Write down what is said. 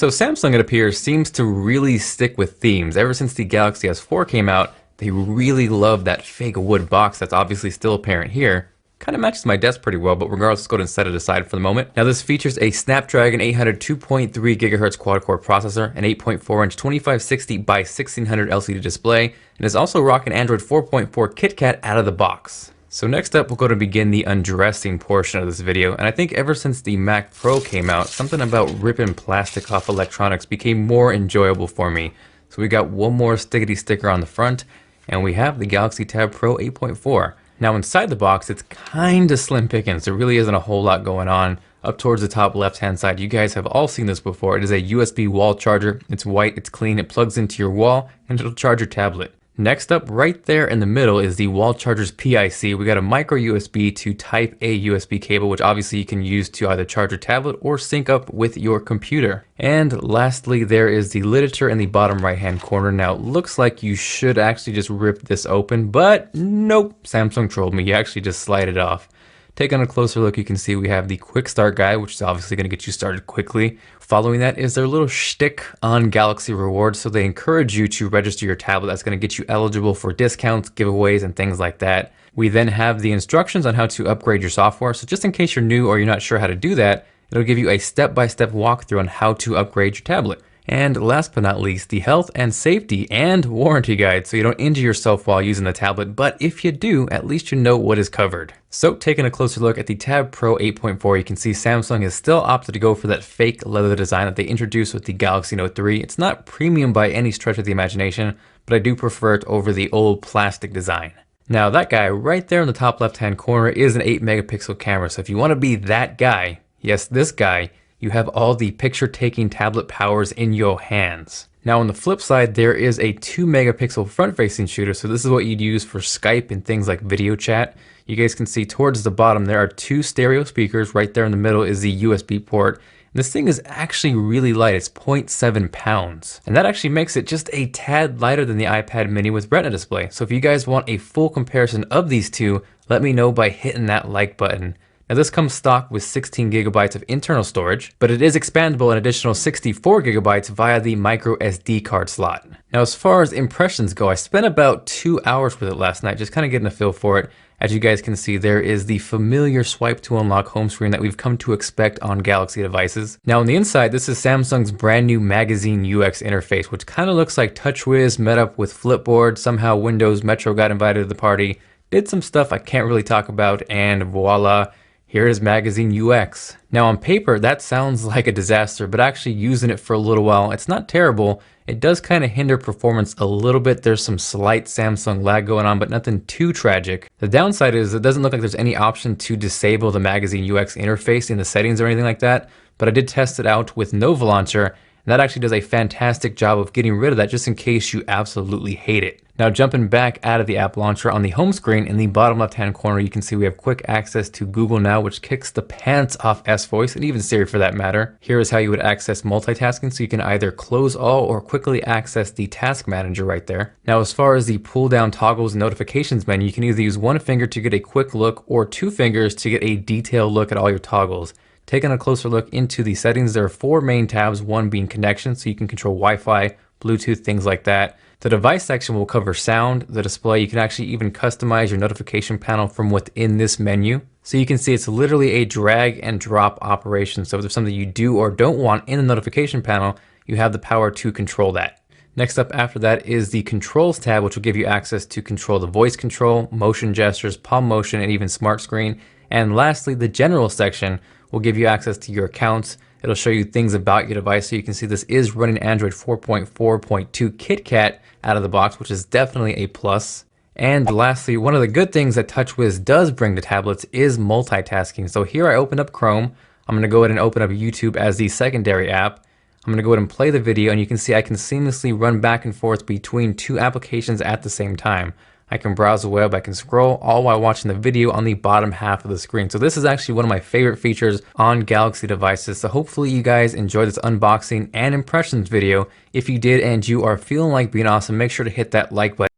So Samsung, it appears, seems to really stick with themes. Ever since the Galaxy S4 came out, they really love that fake wood box that's obviously still apparent here. Kind of matches my desk pretty well, but regardless, let's go ahead and set it aside for the moment. Now this features a Snapdragon 800 2.3 GHz quad-core processor, an 8.4-inch 2560 by 1600 LCD display, and is also rocking Android 4.4 KitKat out of the box. So next up, we'll go to begin the undressing portion of this video, and I think ever since the Mac Pro came out, something about ripping plastic off electronics became more enjoyable for me. So we got one more stickety sticker on the front, and we have the Galaxy Tab Pro 8.4. Now inside the box, it's kinda slim pickings. There really isn't a whole lot going on. Up towards the top left-hand side, you guys have all seen this before. It is a USB wall charger. It's white, it's clean, it plugs into your wall, and it'll charge your tablet. Next up, right there in the middle, is the wall charger's PIC. We got a micro USB to Type A USB cable, which obviously you can use to either charge your tablet or sync up with your computer. And lastly, there is the literature in the bottom right-hand corner. Now, it looks like you should actually just rip this open, but nope, Samsung trolled me. You actually just slide it off. Taking a closer look, you can see we have the quick start guide, which is obviously going to get you started quickly. Following that is their little shtick on Galaxy Rewards, so they encourage you to register your tablet. That's going to get you eligible for discounts, giveaways, and things like that. We then have the instructions on how to upgrade your software, so just in case you're new or you're not sure how to do that, it'll give you a step-by-step walkthrough on how to upgrade your tablet. And last but not least, the health and safety and warranty guide, so you don't injure yourself while using the tablet, but if you do, at least you know what is covered. So taking a closer look at the Tab Pro 8.4, you can see Samsung has still opted to go for that fake leather design that they introduced with the Galaxy Note 3. It's not premium by any stretch of the imagination, but I do prefer it over the old plastic design. Now that guy right there in the top left-hand corner is an 8 megapixel camera, so if you want to be that guy, yes, this guy, you have all the picture-taking tablet powers in your hands. Now on the flip side, there is a 2 megapixel front-facing shooter, so this is what you'd use for Skype and things like video chat. You guys can see towards the bottom there are 2 stereo speakers. Right there in the middle is the USB port. And this thing is actually really light. It's 0.7 pounds. And that actually makes it just a tad lighter than the iPad mini with Retina display. So if you guys want a full comparison of these two, let me know by hitting that like button. Now this comes stock with 16 gigabytes of internal storage, but it is expandable an additional 64 gigabytes via the micro SD card slot. Now as far as impressions go, I spent about 2 hours with it last night, just kind of getting a feel for it. As you guys can see, there is the familiar swipe to unlock home screen that we've come to expect on Galaxy devices. Now on the inside, this is Samsung's brand new magazine UX interface, which kind of looks like TouchWiz met up with Flipboard. Somehow Windows Metro got invited to the party, did some stuff I can't really talk about, and voila. Here is Magazine UX. Now on paper, that sounds like a disaster, but actually using it for a little while, it's not terrible. It does kind of hinder performance a little bit. There's some slight Samsung lag going on, but nothing too tragic. The downside is it doesn't look like there's any option to disable the Magazine UX interface in the settings or anything like that, but I did test it out with Nova Launcher, and that actually does a fantastic job of getting rid of that just in case you absolutely hate it. Now jumping back out of the app launcher, on the home screen in the bottom left hand corner, you can see we have quick access to Google Now, which kicks the pants off S-Voice and even Siri for that matter. Here is how you would access multitasking, so you can either close all or quickly access the task manager right there. Now as far as the pull down toggles and notifications menu, you can either use one finger to get a quick look or 2 fingers to get a detailed look at all your toggles. Taking a closer look into the settings, there are 4 main tabs, one being connection, so you can control Wi-Fi, Bluetooth, things like that. The device section will cover sound, the display. You can actually even customize your notification panel from within this menu. So you can see it's literally a drag and drop operation. So if there's something you do or don't want in the notification panel, you have the power to control that. Next up after that is the controls tab, which will give you access to control the voice control, motion gestures, palm motion, and even smart screen. And lastly, the general section will give you access to your accounts. It'll show you things about your device, so you can see this is running Android 4.4.2 KitKat out of the box, which is definitely a plus. And lastly, one of the good things that TouchWiz does bring to tablets is multitasking. So here I opened up Chrome. I'm going to go ahead and open up YouTube as the secondary app. I'm going to go ahead and play the video, and you can see I can seamlessly run back and forth between 2 applications at the same time. I can browse the web, I can scroll, all while watching the video on the bottom half of the screen. So this is actually one of my favorite features on Galaxy devices. So hopefully you guys enjoyed this unboxing and impressions video. If you did and you are feeling like being awesome, make sure to hit that like button.